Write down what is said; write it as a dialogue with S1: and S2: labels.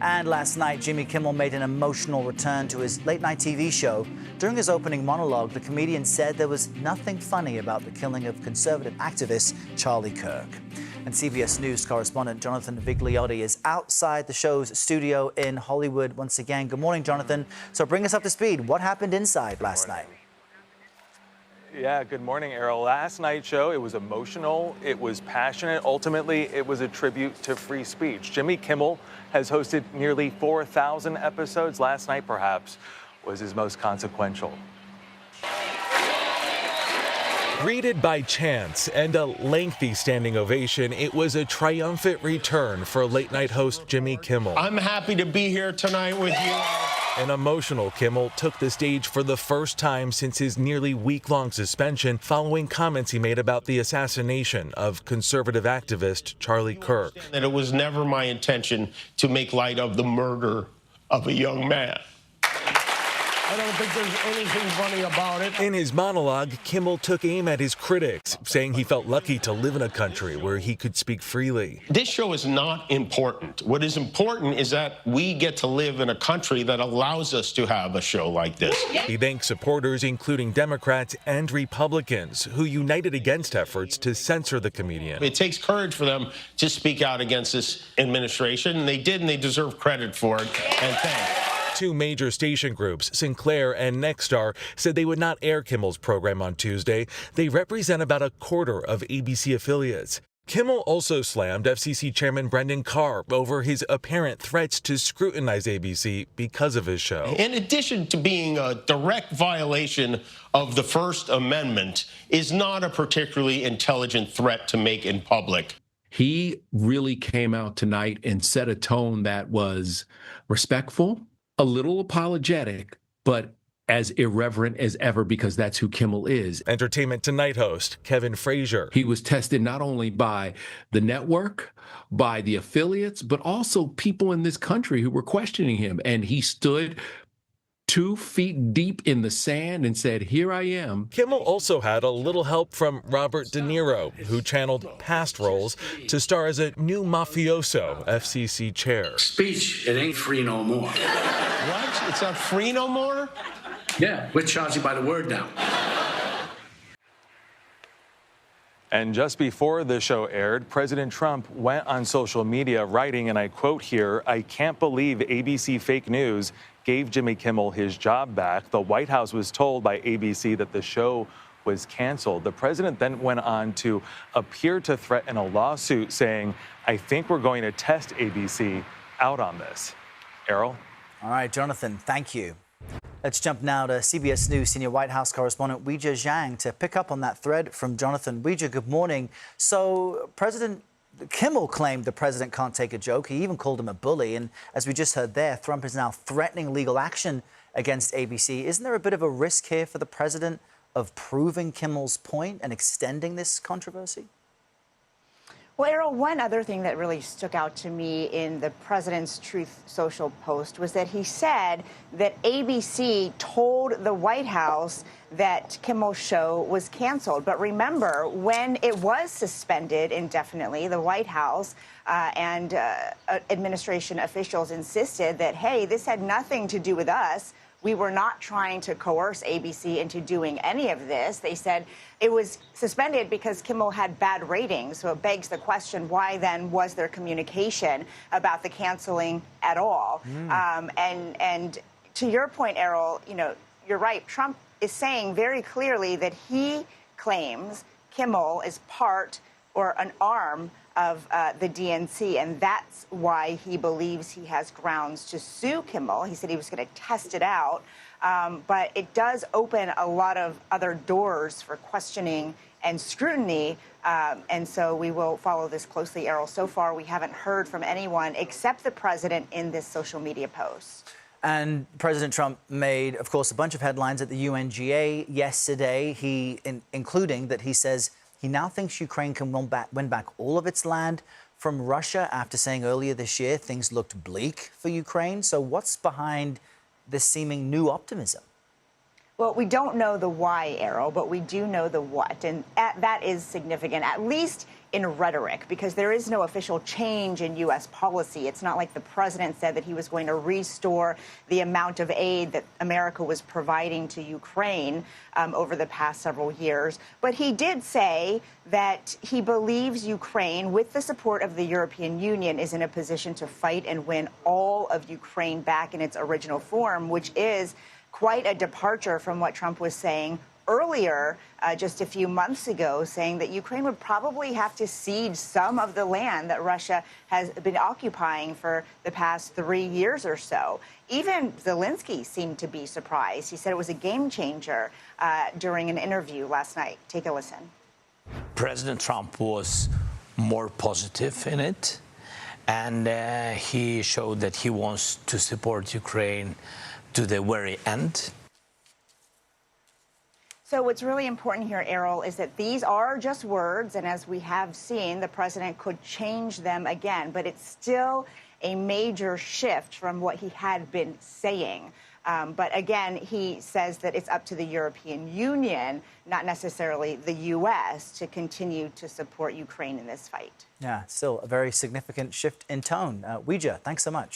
S1: And last night, Jimmy Kimmel made an emotional return to his late-night TV show. During his opening monologue, the comedian said there was nothing funny about the killing of conservative activist Charlie Kirk. And CBS News correspondent Jonathan Vigliotti is outside the show's studio in Hollywood once again. Good morning, Jonathan. So bring us up to speed. What happened inside last night?
S2: Yeah, good morning, Errol. Last night's show, it was emotional, it was passionate. Ultimately, it was a tribute to free speech. Jimmy Kimmel has hosted nearly 4,000 episodes. Last night, perhaps, was his most consequential. Greeted by chants and a lengthy standing ovation, it was a triumphant return for late-night host Jimmy Kimmel.
S3: I'm happy to be here tonight with you.
S2: An emotional Kimmel took the stage for the first time since his nearly week-long suspension following comments he made about the assassination of conservative activist Charlie Kirk.
S3: That it was never my intention to make light of the murder of a young man. I don't think there's anything funny about it.
S2: In his monologue, Kimmel took aim at his critics, saying he felt lucky to live in a country where he could speak freely.
S3: This show is not important. What is important is that we get to live in a country that allows us to have a show like this.
S2: He thanked supporters, including Democrats and Republicans, who united against efforts to censor the comedian.
S3: It takes courage for them to speak out against this administration, and they did, and they deserve credit for it, and thanks.
S2: Two major station groups, Sinclair and Nexstar, said they would not air Kimmel's program on Tuesday. They represent about a quarter of ABC affiliates. Kimmel also slammed FCC Chairman Brendan Carr over his apparent threats to scrutinize ABC because of his show.
S3: In addition to being a direct violation of the First Amendment, is not a particularly intelligent threat to make in public.
S4: He really came out tonight and set a tone that was respectful, a little apologetic, but as irreverent as ever, because that's who Kimmel is.
S2: Entertainment Tonight host Kevin Frazier.
S4: He was tested not only by the network, by the affiliates, but also people in this country who were questioning him. And he stood 2 feet deep in the sand and said, "Here I am."
S2: Kimmel also had a little help from Robert De Niro, who channeled past roles to star as a new mafioso FCC chair.
S5: Speech, it ain't free no more.
S3: What? It's not free no more?
S5: Yeah, we're charging by the word now.
S2: And just before the show aired, President Trump went on social media writing, and I quote here, "I can't believe ABC fake news gave Jimmy Kimmel his job back." The White House was told by ABC that the show was canceled. The president then went on to appear to threaten a lawsuit, saying, "I think we're going to test ABC out on this." Errol?
S1: All right, Jonathan, thank you. Let's jump now to CBS News senior White House correspondent Weijia Jiang to pick up on that thread from Jonathan. Weijia, good morning. So President Kimmel claimed the president can't take a joke. He even called him a bully. And as we just heard there, Trump is now threatening legal action against ABC. Isn't there a bit of a risk here for the president of proving Kimmel's point and extending this controversy?
S6: Well, Errol, one other thing that really stuck out to me in the president's Truth Social post was that he said that ABC told the White House that Kimmel's show was canceled. But remember, when it was suspended indefinitely, the White House and administration officials insisted that, hey, this had nothing to do with us. We were not trying to coerce ABC into doing any of this. They said it was suspended because Kimmel had bad ratings. So it begs the question, why then was there communication about the canceling at all? And to your point, Errol, you know, you're right. Trump is saying very clearly that he claims Kimmel is part or an arm of the DNC, and that's why he believes he has grounds to sue Kimmel. He said he was going to test it out, but it does open a lot of other doors for questioning and scrutiny, and so we will follow this closely, Errol. So far, we haven't heard from anyone except the president in this social media post.
S1: And President Trump made, of course, a bunch of headlines at the UNGA yesterday, including that he says he now thinks Ukraine can win back all of its land from Russia after saying earlier this year things looked bleak for Ukraine. So what's behind this seeming new optimism?
S6: Well, we don't know the why, Errol, but we do know the what. And that is significant, at least in rhetoric, because there is no official change in U.S. policy. It's not like the president said that he was going to restore the amount of aid that America was providing to Ukraine over the past several years. But he did say that he believes Ukraine, with the support of the European Union, is in a position to fight and win all of Ukraine back in its original form, which is quite a departure from what Trump was saying earlier, just a few months ago, saying that Ukraine would probably have to cede some of the land that Russia has been occupying for the past 3 years or so. Even Zelensky seemed to be surprised. He said it was a game changer during an interview last night. Take a listen.
S7: President Trump was more positive in it, and he showed that he wants to support Ukraine to the very end.
S6: So what's really important here, Errol, is that these are just words, and as we have seen, the president could change them again, but it's still a major shift from what he had been saying. But again, he says that it's up to the European Union, not necessarily the U.S., to continue to support Ukraine in this fight.
S1: Yeah, still a very significant shift in tone. Weijia, thanks so much.